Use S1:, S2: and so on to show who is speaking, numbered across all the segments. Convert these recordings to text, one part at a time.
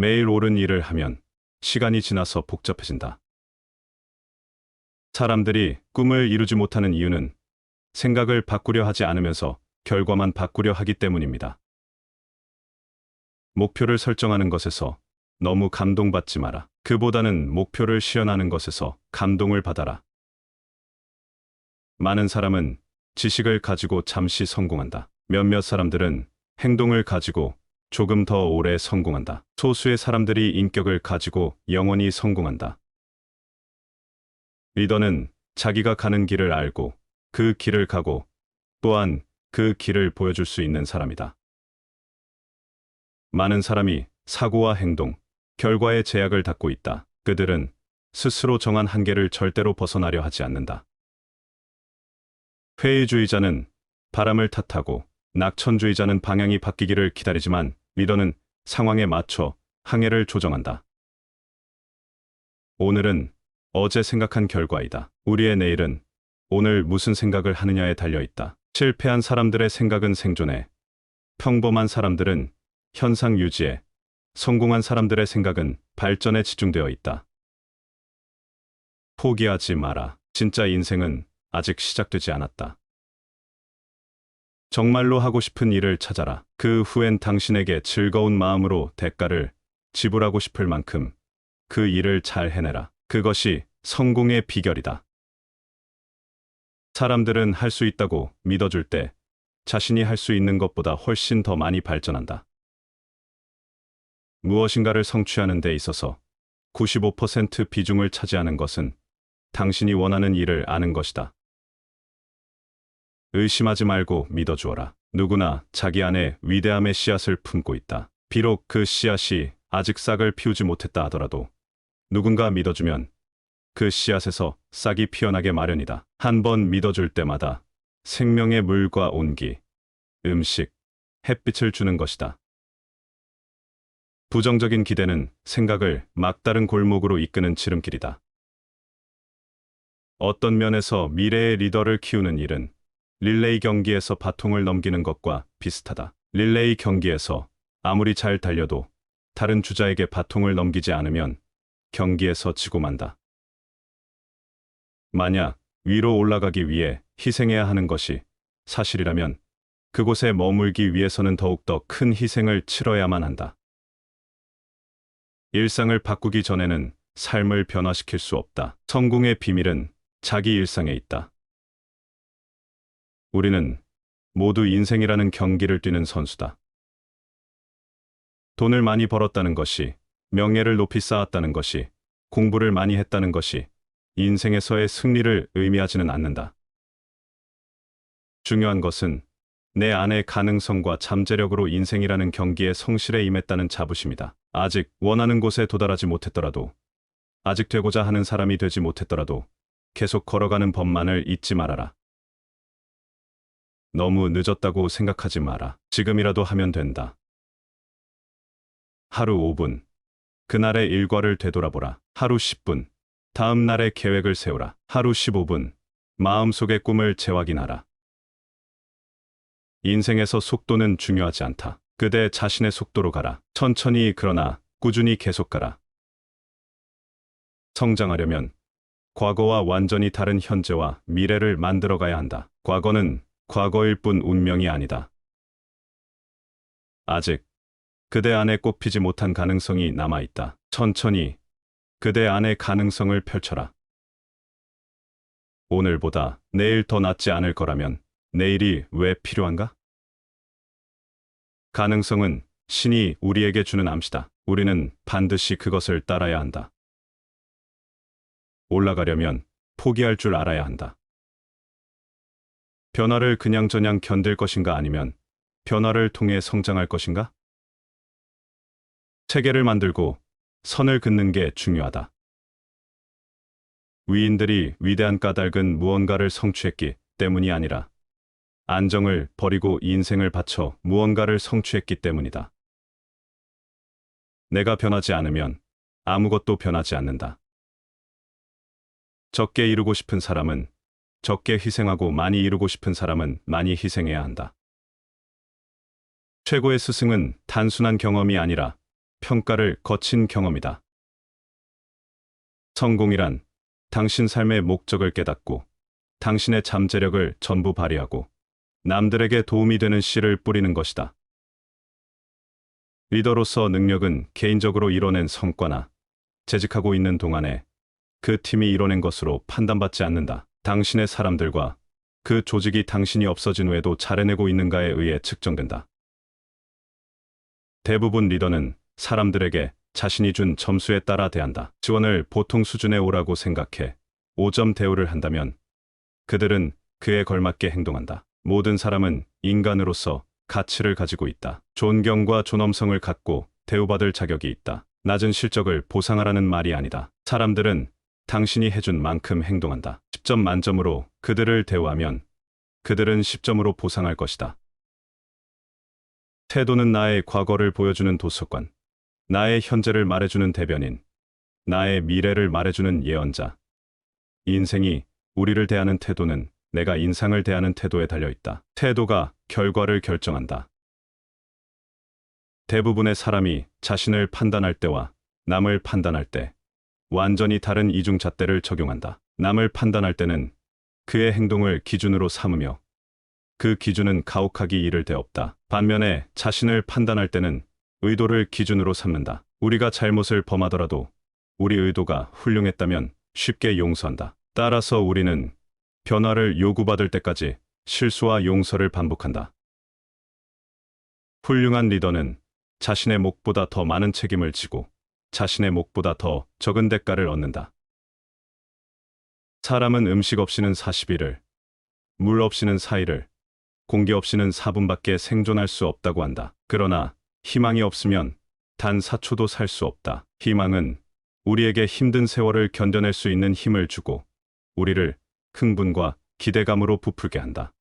S1: 매일 옳은 일을 하면 시간이 지나서 복잡해진다. 사람들이 꿈을 이루지 못하는 이유는 생각을 바꾸려 하지 않으면서 결과만 바꾸려 하기 때문입니다. 목표를 설정하는 것에서 너무 감동받지 마라. 그보다는 목표를 실현하는 것에서 감동을 받아라. 많은 사람은 지식을 가지고 잠시 성공한다. 몇몇 사람들은 행동을 가지고 조금 더 오래 성공한다. 소수의 사람들이 인격을 가지고 영원히 성공한다. 리더는 자기가 가는 길을 알고 그 길을 가고 또한 그 길을 보여줄 수 있는 사람이다. 많은 사람이 사고와 행동, 결과에 제약을 닫고 있다. 그들은 스스로 정한 한계를 절대로 벗어나려 하지 않는다. 회의주의자는 바람을 탓하고 낙천주의자는 방향이 바뀌기를 기다리지만 리더는 상황에 맞춰 항해를 조정한다. 오늘은 어제 생각한 결과이다. 우리의 내일은 오늘 무슨 생각을 하느냐에 달려 있다. 실패한 사람들의 생각은 생존에, 평범한 사람들은 현상 유지에, 성공한 사람들의 생각은 발전에 집중되어 있다. 포기하지 마라. 진짜 인생은 아직 시작되지 않았다. 정말로 하고 싶은 일을 찾아라. 그 후엔 당신에게 즐거운 마음으로 대가를 지불하고 싶을 만큼 그 일을 잘 해내라. 그것이 성공의 비결이다. 사람들은 할 수 있다고 믿어줄 때 자신이 할 수 있는 것보다 훨씬 더 많이 발전한다. 무엇인가를 성취하는 데 있어서 95% 비중을 차지하는 것은 당신이 원하는 일을 아는 것이다. 의심하지 말고 믿어주어라. 누구나 자기 안에 위대함의 씨앗을 품고 있다. 비록 그 씨앗이 아직 싹을 피우지 못했다 하더라도 누군가 믿어주면 그 씨앗에서 싹이 피어나게 마련이다. 한 번 믿어줄 때마다 생명의 물과 온기, 음식, 햇빛을 주는 것이다. 부정적인 기대는 생각을 막다른 골목으로 이끄는 지름길이다. 어떤 면에서 미래의 리더를 키우는 일은 릴레이 경기에서 바통을 넘기는 것과 비슷하다. 릴레이 경기에서 아무리 잘 달려도 다른 주자에게 바통을 넘기지 않으면 경기에서 지고 만다. 만약 위로 올라가기 위해 희생해야 하는 것이 사실이라면 그곳에 머물기 위해서는 더욱더 큰 희생을 치러야만 한다. 일상을 바꾸기 전에는 삶을 변화시킬 수 없다. 성공의 비밀은 자기 일상에 있다. 우리는 모두 인생이라는 경기를 뛰는 선수다. 돈을 많이 벌었다는 것이, 명예를 높이 쌓았다는 것이, 공부를 많이 했다는 것이 인생에서의 승리를 의미하지는 않는다. 중요한 것은 내 안의 가능성과 잠재력으로 인생이라는 경기에 성실에 임했다는 자부심이다. 아직 원하는 곳에 도달하지 못했더라도, 아직 되고자 하는 사람이 되지 못했더라도 계속 걸어가는 법만을 잊지 말아라. 너무 늦었다고 생각하지 마라. 지금이라도 하면 된다. 하루 5분, 그날의 일과를 되돌아보라. 하루 10분, 다음 날의 계획을 세우라. 하루 15분, 마음속의 꿈을 재확인하라. 인생에서 속도는 중요하지 않다. 그대 자신의 속도로 가라. 천천히 그러나 꾸준히 계속 가라. 성장하려면 과거와 완전히 다른 현재와 미래를 만들어가야 한다. 과거는 과거일 뿐 운명이 아니다. 아직 그대 안에 꽃피지 못한 가능성이 남아있다. 천천히 그대 안의 가능성을 펼쳐라. 오늘보다 내일 더 낫지 않을 거라면 내일이 왜 필요한가? 가능성은 신이 우리에게 주는 암시다. 우리는 반드시 그것을 따라야 한다. 올라가려면 포기할 줄 알아야 한다. 변화를 그냥저냥 견딜 것인가 아니면 변화를 통해 성장할 것인가? 체계를 만들고 선을 긋는 게 중요하다. 위인들이 위대한 까닭은 무언가를 성취했기 때문이 아니라 안정을 버리고 인생을 바쳐 무언가를 성취했기 때문이다. 내가 변하지 않으면 아무것도 변하지 않는다. 적게 이루고 싶은 사람은 적게 희생하고 많이 이루고 싶은 사람은 많이 희생해야 한다. 최고의 스승은 단순한 경험이 아니라 평가를 거친 경험이다. 성공이란 당신 삶의 목적을 깨닫고 당신의 잠재력을 전부 발휘하고 남들에게 도움이 되는 씨를 뿌리는 것이다. 리더로서 능력은 개인적으로 이뤄낸 성과나 재직하고 있는 동안에 그 팀이 이뤄낸 것으로 판단받지 않는다. 당신의 사람들과 그 조직이 당신이 없어진 후에도 잘 해내고 있는가에 의해 측정된다. 대부분 리더는 사람들에게 자신이 준 점수에 따라 대한다. 지원을 보통 수준에 오라고 생각해 5점 대우를 한다면 그들은 그에 걸맞게 행동한다. 모든 사람은 인간으로서 가치를 가지고 있다. 존경과 존엄성을 갖고 대우받을 자격이 있다. 낮은 실적을 보상하라는 말이 아니다. 사람들은 당신이 해준 만큼 행동한다. 10점 만점으로 그들을 대우하면 그들은 10점으로 보상할 것이다. 태도는 나의 과거를 보여주는 도서관, 나의 현재를 말해주는 대변인, 나의 미래를 말해주는 예언자. 인생이 우리를 대하는 태도는 내가 인상을 대하는 태도에 달려있다. 태도가 결과를 결정한다. 대부분의 사람이 자신을 판단할 때와 남을 판단할 때 완전히 다른 이중잣대를 적용한다. 남을 판단할 때는 그의 행동을 기준으로 삼으며 그 기준은 가혹하기 이를 데 없다. 반면에 자신을 판단할 때는 의도를 기준으로 삼는다. 우리가 잘못을 범하더라도 우리 의도가 훌륭했다면 쉽게 용서한다. 따라서 우리는 변화를 요구받을 때까지 실수와 용서를 반복한다. 훌륭한 리더는 자신의 몫보다 더 많은 책임을 지고 자신의 몫보다 더 적은 대가를 얻는다. 사람은 음식 없이는 40일을, 물 없이는 4일을, 공기 없이는 4분밖에 생존할 수 없다고 한다. 그러나 희망이 없으면 단 4초도 살 수 없다. 희망은 우리에게 힘든 세월을 견뎌낼 수 있는 힘을 주고 우리를 흥분과 기대감으로 부풀게 한다.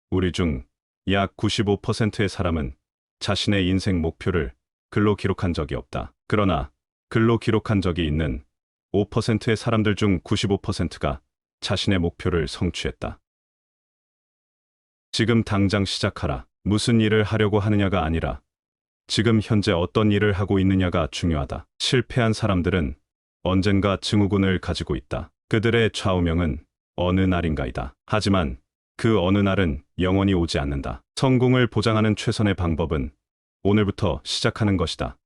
S1: 우리 중 약 95%의 사람은 자신의 인생 목표를 글로 기록한 적이 없다. 그러나 글로 기록한 적이 있는 5%의 사람들 중 95%가 자신의 목표를 성취했다. 지금 당장 시작하라. 무슨 일을 하려고 하느냐가 아니라 지금 현재 어떤 일을 하고 있느냐가 중요하다. 실패한 사람들은 언젠가 증후군을 가지고 있다. 그들의 좌우명은 어느 날인가이다. 하지만 그 어느 날은 영원히 오지 않는다. 성공을 보장하는 최선의 방법은 오늘부터 시작하는 것이다.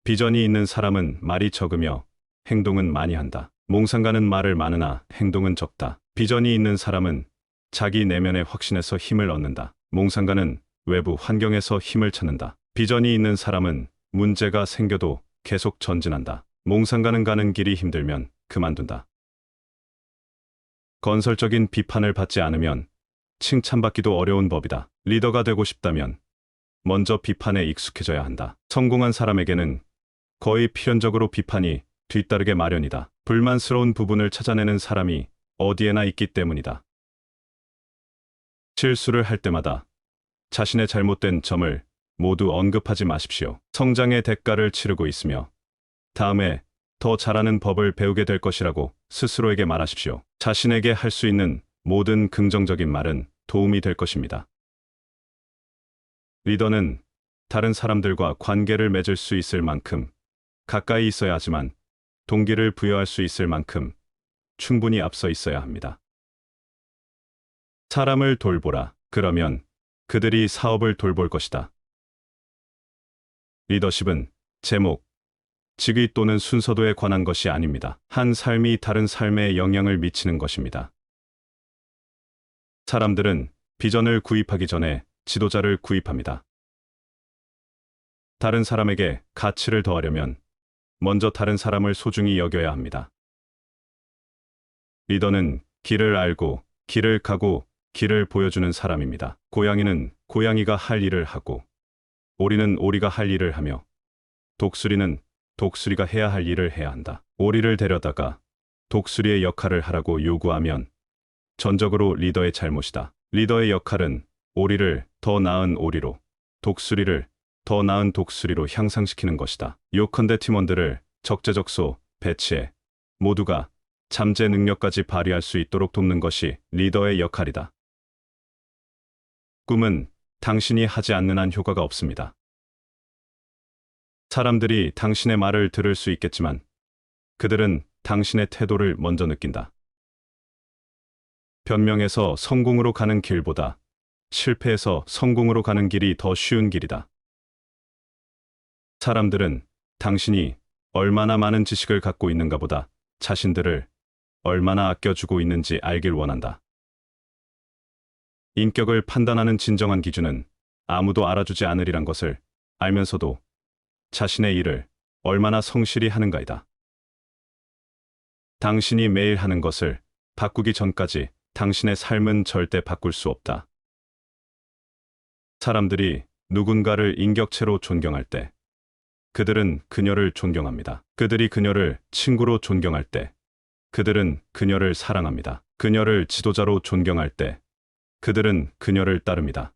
S1: 비전이 있는 사람은 말이 적으며 행동은 많이 한다. 몽상가는 말을 많으나 행동은 적다. 비전이 있는 사람은 자기 내면의 확신에서 힘을 얻는다. 몽상가는 외부 환경에서 힘을 찾는다. 비전이 있는 사람은 문제가 생겨도 계속 전진한다. 몽상가는 가는 길이 힘들면 그만둔다. 건설적인 비판을 받지 않으면 칭찬받기도 어려운 법이다. 리더가 되고 싶다면 먼저 비판에 익숙해져야 한다. 성공한 사람에게는 거의 필연적으로 비판이 뒤따르게 마련이다. 불만스러운 부분을 찾아내는 사람이 어디에나 있기 때문이다. 실수를 할 때마다 자신의 잘못된 점을 모두 언급하지 마십시오. 성장의 대가를 치르고 있으며 다음에 더 잘하는 법을 배우게 될 것이라고 스스로에게 말하십시오. 자신에게 할 수 있는 모든 긍정적인 말은 도움이 될 것입니다. 리더는 다른 사람들과 관계를 맺을 수 있을 만큼 가까이 있어야 하지만 동기를 부여할 수 있을 만큼 충분히 앞서 있어야 합니다. 사람을 돌보라. 그러면 그들이 사업을 돌볼 것이다. 리더십은 제목, 직위 또는 순서도에 관한 것이 아닙니다. 한 삶이 다른 삶에 영향을 미치는 것입니다. 사람들은 비전을 구입하기 전에 지도자를 구입합니다. 다른 사람에게 가치를 더하려면 먼저 다른 사람을 소중히 여겨야 합니다. 리더는 길을 알고 길을 가고 길을 보여주는 사람입니다. 고양이는 고양이가 할 일을 하고 오리는 오리가 할 일을 하며 독수리는 독수리가 해야 할 일을 해야 한다. 오리를 데려다가 독수리의 역할을 하라고 요구하면 전적으로 리더의 잘못이다. 리더의 역할은 오리를 더 나은 오리로, 독수리를 더 나은 독수리로 향상시키는 것이다. 요컨대 팀원들을 적재적소 배치해 모두가 잠재 능력까지 발휘할 수 있도록 돕는 것이 리더의 역할이다. 꿈은 당신이 하지 않는 한 효과가 없습니다. 사람들이 당신의 말을 들을 수 있겠지만 그들은 당신의 태도를 먼저 느낀다. 변명에서 성공으로 가는 길보다 실패에서 성공으로 가는 길이 더 쉬운 길이다. 사람들은 당신이 얼마나 많은 지식을 갖고 있는가보다 자신들을 얼마나 아껴주고 있는지 알길 원한다. 인격을 판단하는 진정한 기준은 아무도 알아주지 않으리란 것을 알면서도 자신의 일을 얼마나 성실히 하는가이다. 당신이 매일 하는 것을 바꾸기 전까지 당신의 삶은 절대 바꿀 수 없다. 사람들이 누군가를 인격체로 존경할 때 그들은 그녀를 존경합니다. 그들이 그녀를 친구로 존경할 때 그들은 그녀를 사랑합니다. 그녀를 지도자로 존경할 때 그들은 그녀를 따릅니다.